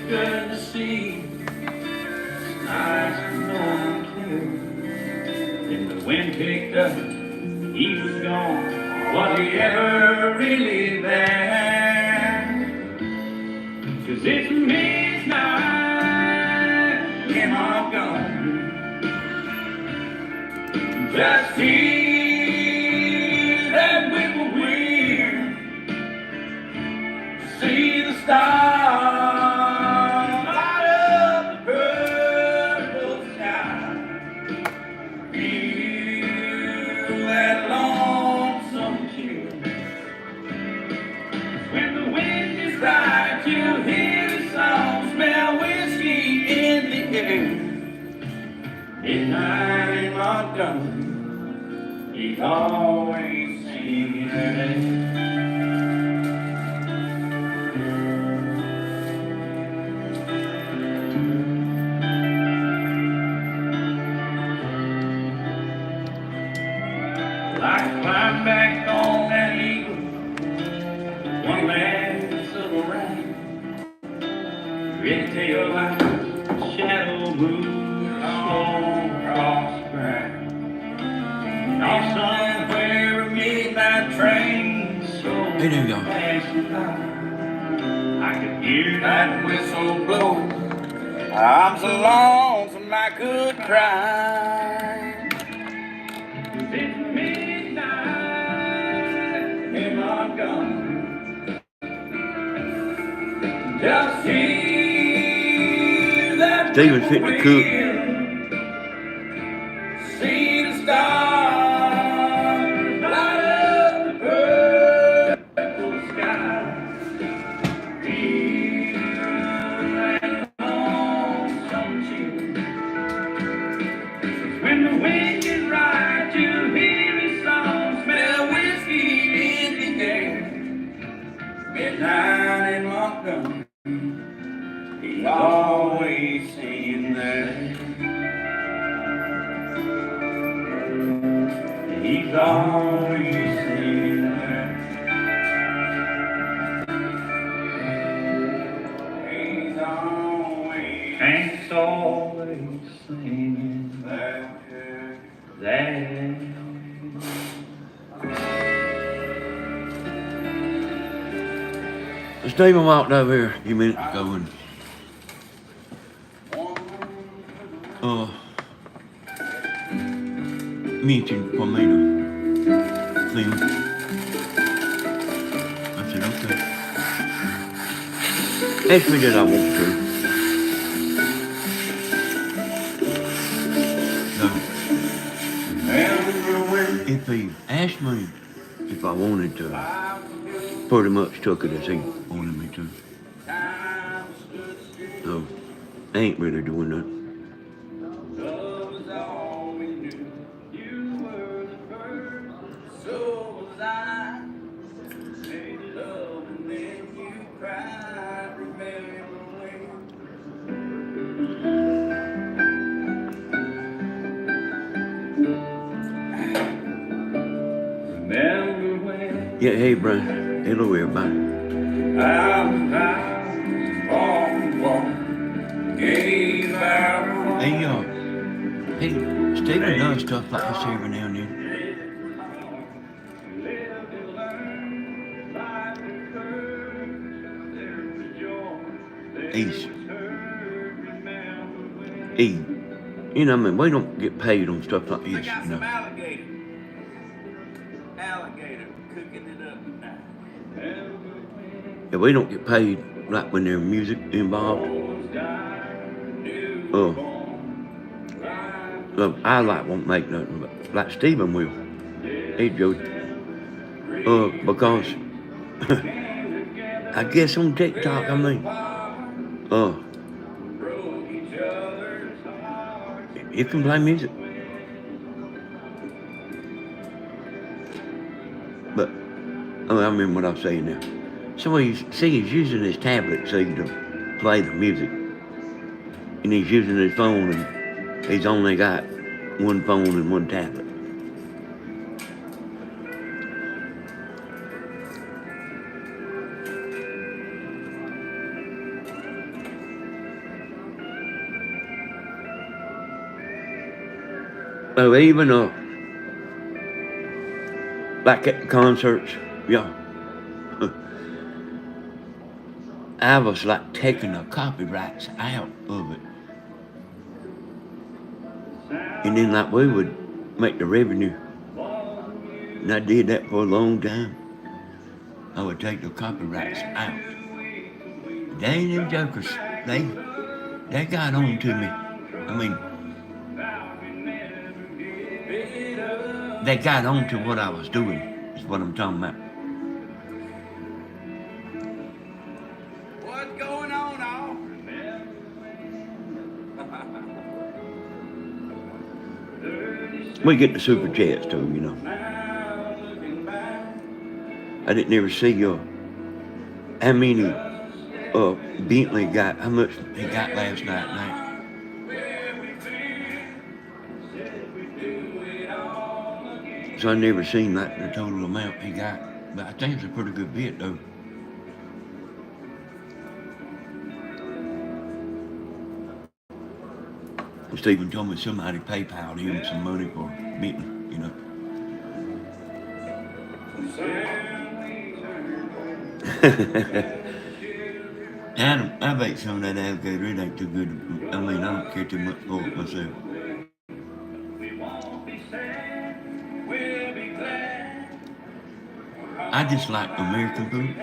good to see. Nice and warm clear. Then the wind picked up, he was gone. Was he ever really there? 'Cause it's midnight in Montgomery. Just hear that whippoorwill. See the stars light up the purple sky. Feel that lonesome chill. When the wind is right, you'll hear the song, smell whiskey in the air. Midnight in Montgomery, he's always singing it. I climbed back on that eagle, one last little ride. Red tail light, shadow moves slow across the ground. Off somewhere a midnight train passing by. I could hear that whistle blow. I'm so lonesome I could cry. 'Cause it's midnight in Montgomery. Just hear that Steven's fitting to cook. See the stars light up the purple sky. Feel that lonesome chill. When the wind is right, you hear his song, smell whiskey in the air. Midnight in Montgomery, he's always singing there. He's always singing there. He's always, Hank's always singing there. Stephen walked over here a few minutes ago and mentioned for me to see him. I said, okay. Asked me that I want to. So, if he asked me if I wanted to, pretty much took it as he wanted me to. So, I ain't really doing nothing. Yeah, hey, Brian. Hello, everybody. Hey, hey, Stephen does stuff like this every now and then. You know, I mean, we don't get paid on stuff like this, you know. Yeah, we don't get paid like when there's music involved. I won't make nothing, but like Stephen will. Hey, Jody. Because I guess on TikTok, I mean, you can play music. But, I remember what I was saying now. So he's using his tablet, to play the music. And he's using his phone, and he's only got one phone and one tablet. Oh, even like at concerts, yeah. I was like taking the copyrights out of it. And then like we would make the revenue. And I did that for a long time. I would take the copyrights out. They them jokers, they got on to me. I mean, they got on to what I was doing, is what I'm talking about. What's going on, all? We get the super chats too, you know. I didn't ever see how many Bentley got, how much he got last night. So I never seen like the total amount he got. But I think it's a pretty good bit though. Stephen told me somebody PayPal'd him some money for Bentley, you know. I bet some of that alligator, it ain't too good. I mean, I don't care too much for it myself. I just like American food.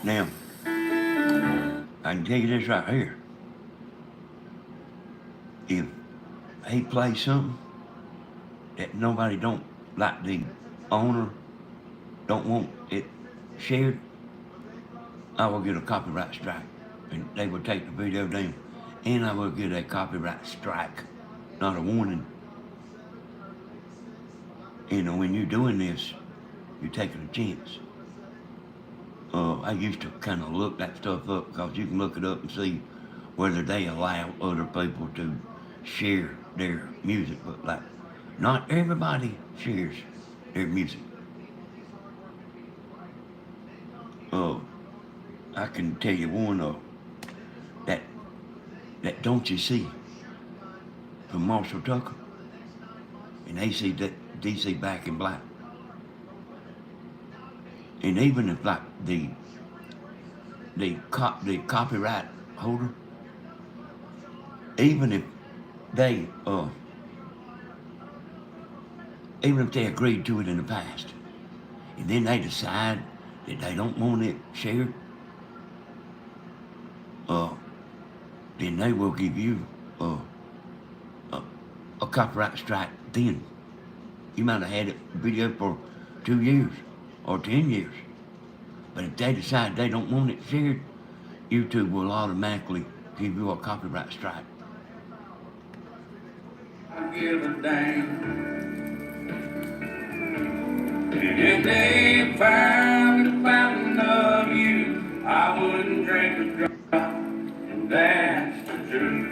Now, I can tell you this right here. If he plays something that nobody don't like, the owner don't want it shared, I will get a copyright strike. And they will take the video down. And I will get a copyright strike, not a warning. You know, when you're doing this, you're taking a chance. I used to kind of look that stuff up because you can look it up and see whether they allow other people to share their music. But like, not everybody shares their music. I can tell you one that Don't You See from Marshall Tucker and DC Back in Black. And even if like the copyright holder, even if they agreed to it in the past, and then they decide that they don't want it shared, then they will give you a copyright strike then. You might have had it video for 2 years or 10 years. But if they decide they don't want it shared, YouTube will automatically give you a copyright strike. I give a damn. And if they found a fountain of you, I wouldn't drink a drop. And that's the truth.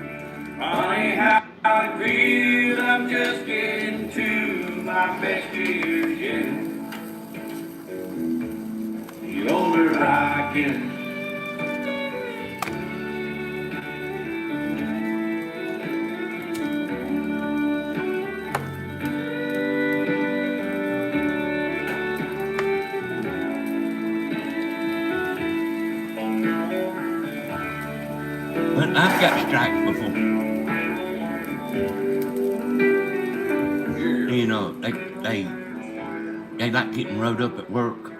Funny how it feels, I'm just getting to my best years yet. The older I get, But I've got strikes before. You know, they like getting rode up at work.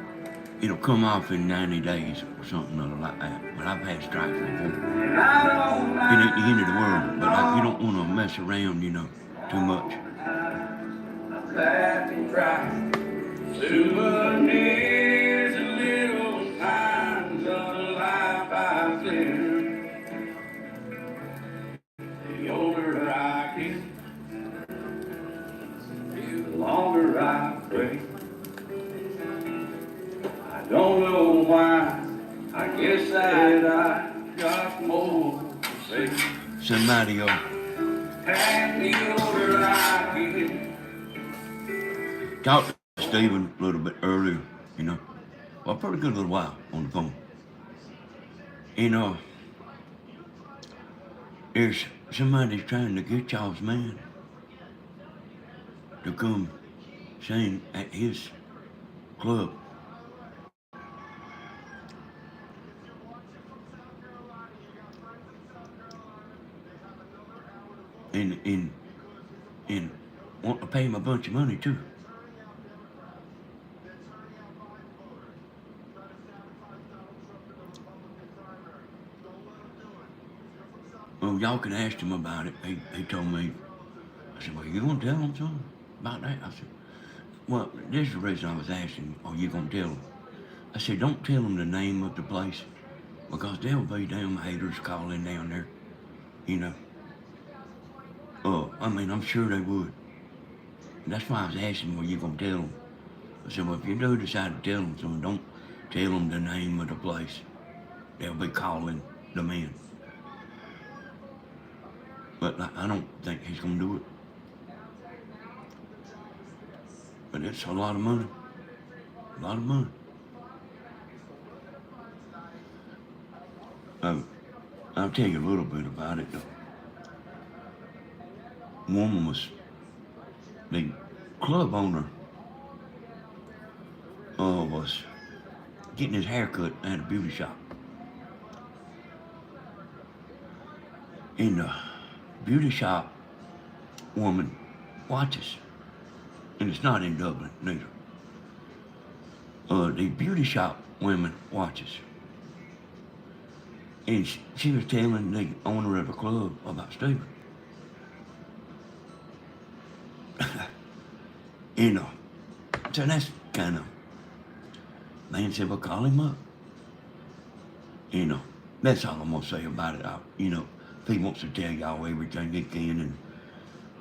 It'll come off in 90 days or something other like that. But I've had strikes before. It ain't the end of the world, but like, you don't want to mess around, you know, too much. laugh and cry. Souvenirs and little times of the life I way. I don't know why. I guess that I got more to say. Somebody And the older I get, talked to Stephen a little bit earlier, you know. Well, a pretty good little while on the phone. You know, there's somebody trying to get y'all's man to come sing at his club. And and want to pay him a bunch of money too. Well, y'all can ask him about it. He told me. I said, well, you gonna tell him something about that? I said, well, this is the reason I was asking, are you gonna tell him? I said, don't tell him the name of the place because there'll be damn haters calling down there, you know. Oh, I mean, I'm sure they would. And that's why I was asking, were you gonna tell them? I said, well, if you do decide to tell them something, don't tell them the name of the place. They'll be calling them in. But I don't think he's gonna do it. But it's a lot of money. A lot of money. I'll tell you a little bit about it. The woman was, the club owner was getting his hair cut at a beauty shop. And the beauty shop woman watches. And it's not in Dublin, neither. The beauty shop women watches. And she was telling the owner of the club about Stephen. You know, so that's kind of, man said, well, call him up. You know, that's all I'm gonna say about it. You know, if he wants to tell y'all everything he can,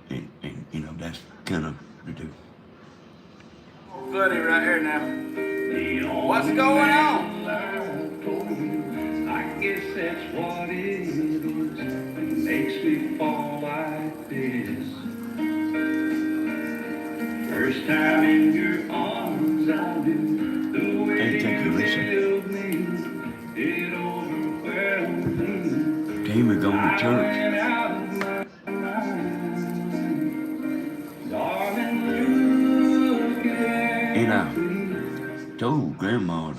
and you know, that's kind of the deal. buddy, right here now. What's going on? I guess that's what it is that makes me fall like this. First time in your arms, I do the way you held me. It overwhelmed me. Tammy going to church. And I told Grandma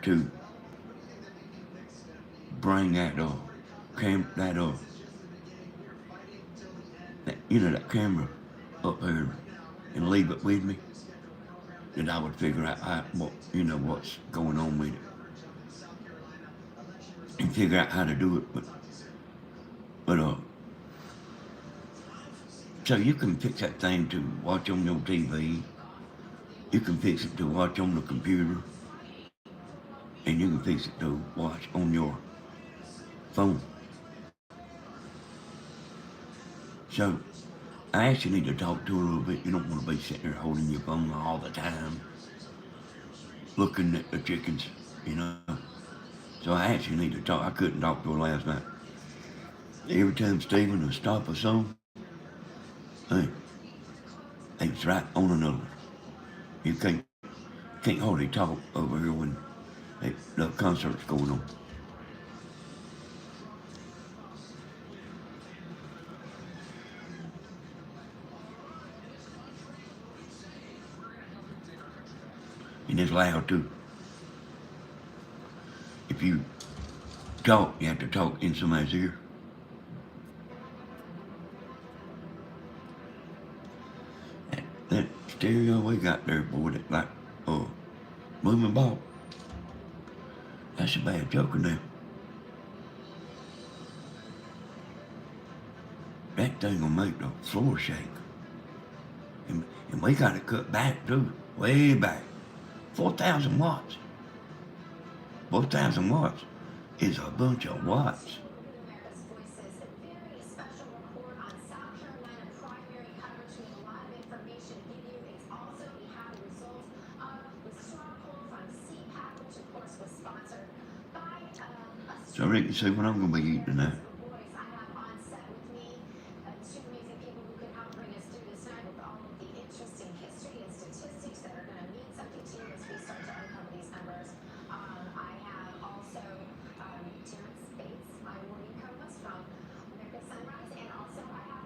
to bring that that camera up here and leave it with me, and I would figure out what's going on with it and figure out how to do it. But so you can fix that thing to watch on your TV. You can fix it to watch on the computer, and you can fix it to watch on your phone. So I actually need to talk to her a little bit. You don't want to be sitting there holding your phone all the time, looking at the chickens, you know. So I actually need to talk. I couldn't talk to her last night. Every time Stephen would stop a song, hey, it's right on another one. You can't hardly talk over here when the concert's going on. And it's loud too. If you talk, you have to talk in somebody's ear. That stereo we got there, boy, that like moving ball. That's a bad joker now. That thing will make the floor shake. And we got it cut back too, way back. 4,000 watts. 4,000 watts is a bunch of watts. So I reckon see what I'm gonna be eating tonight.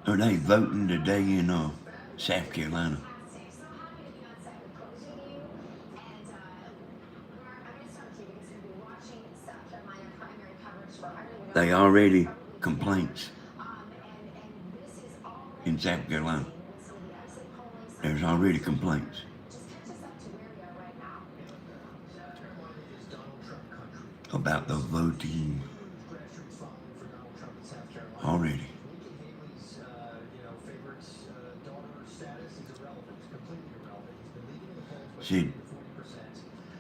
Are they voting today in South Carolina? They already complaints in South Carolina. There's already complaints. About the voting already.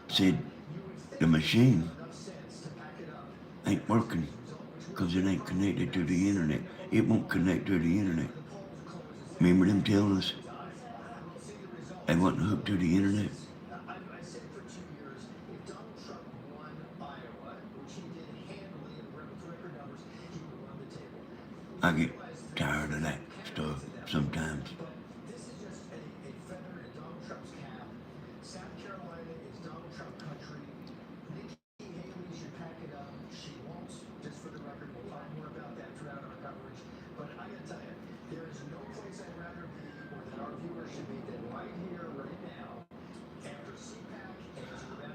Said the machine ain't working because it ain't connected to the internet. It won't connect to the internet. Remember them telling us they wasn't hooked to the internet? I get tired of that stuff sometimes.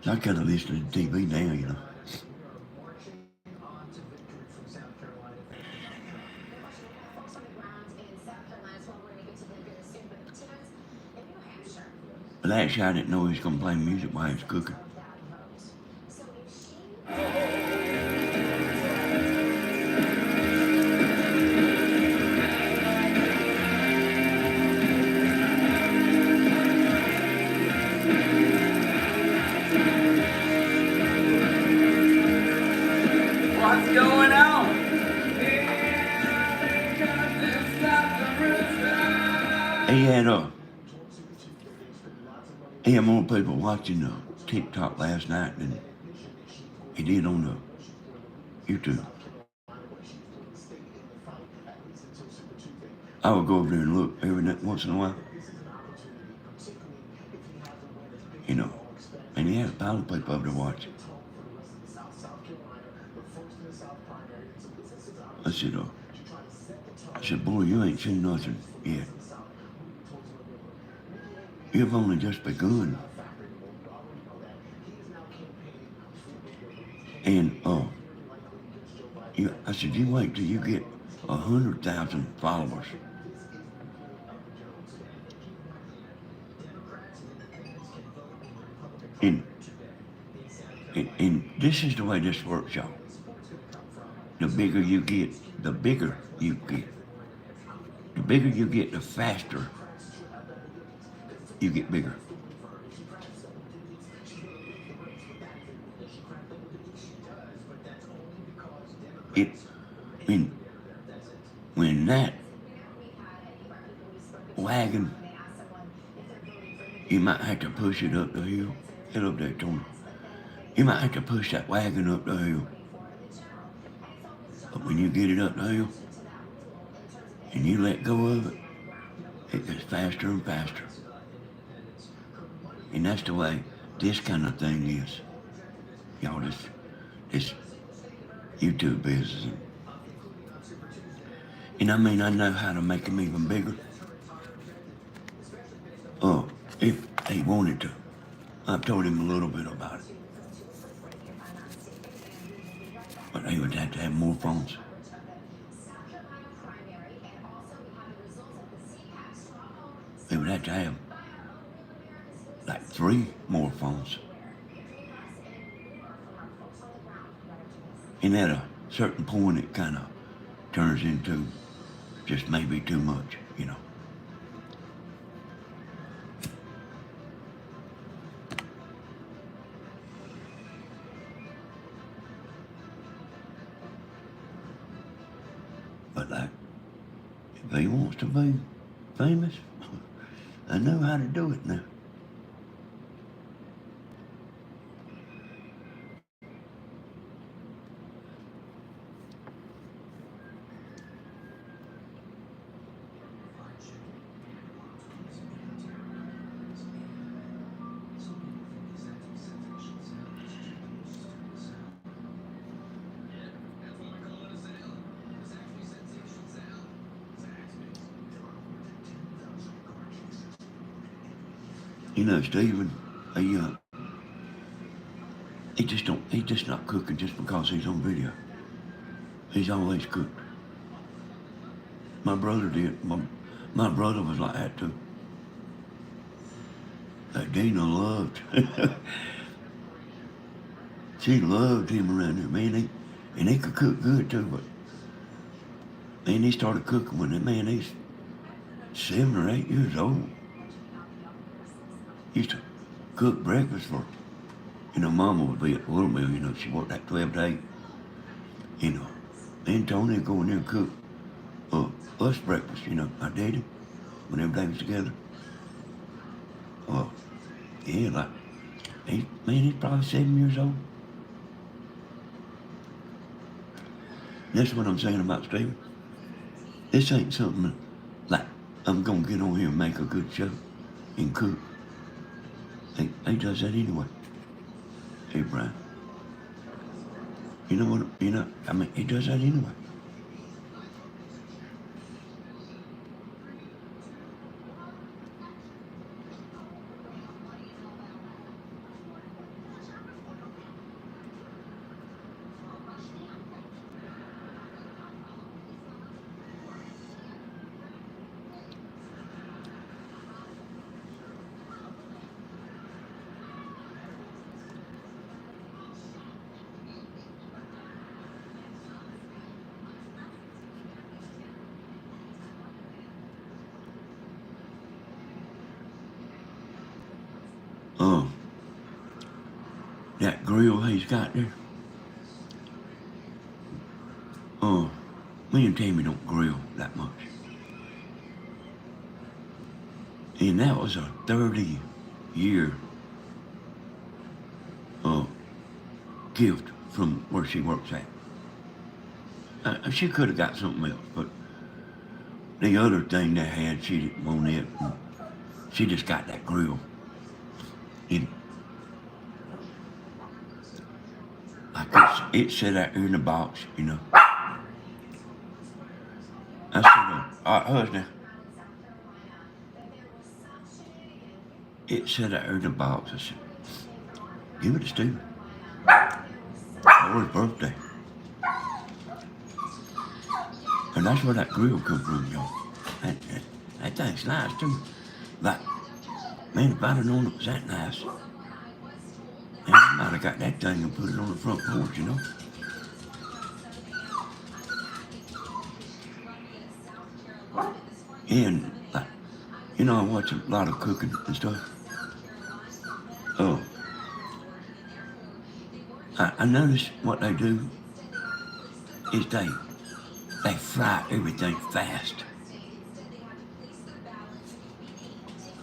I kind of listen to TV now, you know. But actually, I didn't know he was going to play music while he was cooking. What's going on? He had more people watching TikTok last night than he did on YouTube. I would go over there and look every once in a while. You know, and he had a pile of people over there watching. I said, boy, you ain't seen nothing yet. You've only just begun. And I said, you wait till you get 100,000 followers. And this is the way this works, y'all. The bigger you get, the bigger you get. The bigger you get, the faster you get bigger. When that wagon, you might have to push it up the hill. Get up there, Tony. You might have to push that wagon up the hill. But when you get it up the hill and you let go of it, it gets faster and faster. And that's the way this kind of thing is. Y'all, this YouTube business. And I mean, I know how to make them even bigger. If he wanted to. I've told him a little bit about it. But he would have to have more phones. They would have to have like 3 more phones. And at a certain point, it kind of turns into just maybe too much, you know. But like, if he wants to be famous, I know how to do it now. You know, Stephen, he's just not cooking just because he's on video. He's always cooked. My brother did. My brother was like that too. That Dina loved. She loved him around there, man. And he could cook good too, but man, he started cooking when he's 7 or 8 years old. He used to cook breakfast for, Mama would be at the little mill, she worked at 12 to 8. Me and Tony would go in there and cook us breakfast, my daddy, whenever they was together. Yeah, like, he's probably 7 years old. That's what I'm saying about Stephen. This ain't something like I'm gonna get on here and make a good show and cook. He does that anyway. Hey, Brian. You know what? He does that anyway. That grill he's got there. Me and Tammy don't grill that much. And that was a 30-year gift from where she works at. She could have got something else, but the other thing they had, she didn't want it. She just got that grill. And like it sat out there in the box, I said, hush now. It sat out there in the box. I said, give it to Stephen. For his birthday. And that's where that grill come from, y'all. That thing's nice too. Like, man, if I'd have known it was that nice, man, I might have got that thing and put it on the front porch, And, like, I watch a lot of cooking and stuff. I notice what they do is they fry everything fast.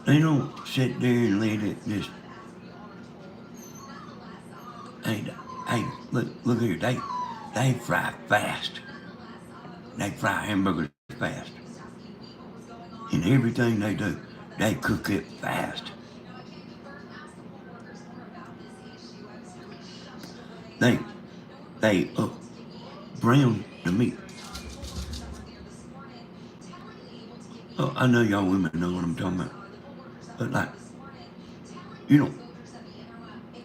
They don't sit there and let it just. Hey, look here. They fry fast. They fry hamburgers fast. And everything they do, they cook it fast. They brown the meat. I know y'all women know what I'm talking about. But like, you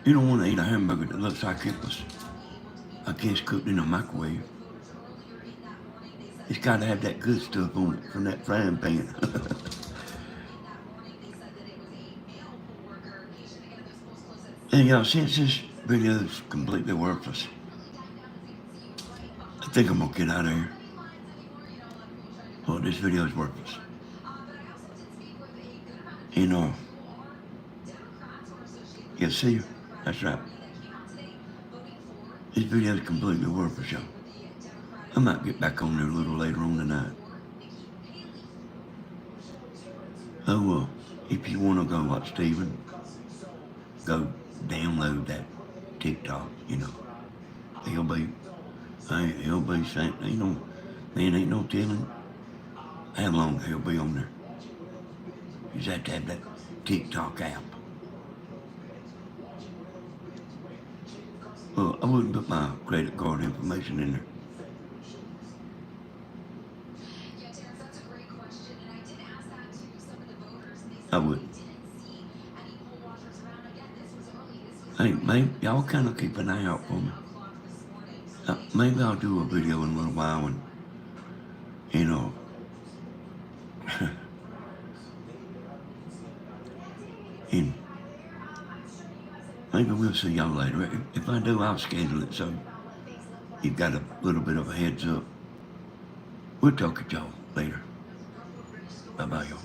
don't want to eat a hamburger that looks like it was, I guess, cooked in a microwave. It's got to have that good stuff on it from that frying pan. And y'all, since this video is completely worthless, I think I'm gonna get out of here. Well, this video is worthless. Yeah, see you. That's right. This video is completely worthless, y'all. I might get back on there a little later on tonight. If you want to go watch Stephen, go download that TikTok, He'll be saying, man, ain't no telling how long he'll be on there. You just have to have that TikTok app. Well, I wouldn't put my credit card information in there. I wouldn't. Hey, maybe y'all kind of keep an eye out for me. Maybe I'll do a video in a little while and, you know, and maybe we'll see y'all later. If I do, I'll schedule it so you've got a little bit of a heads up. We'll talk to y'all later. Bye-bye, y'all.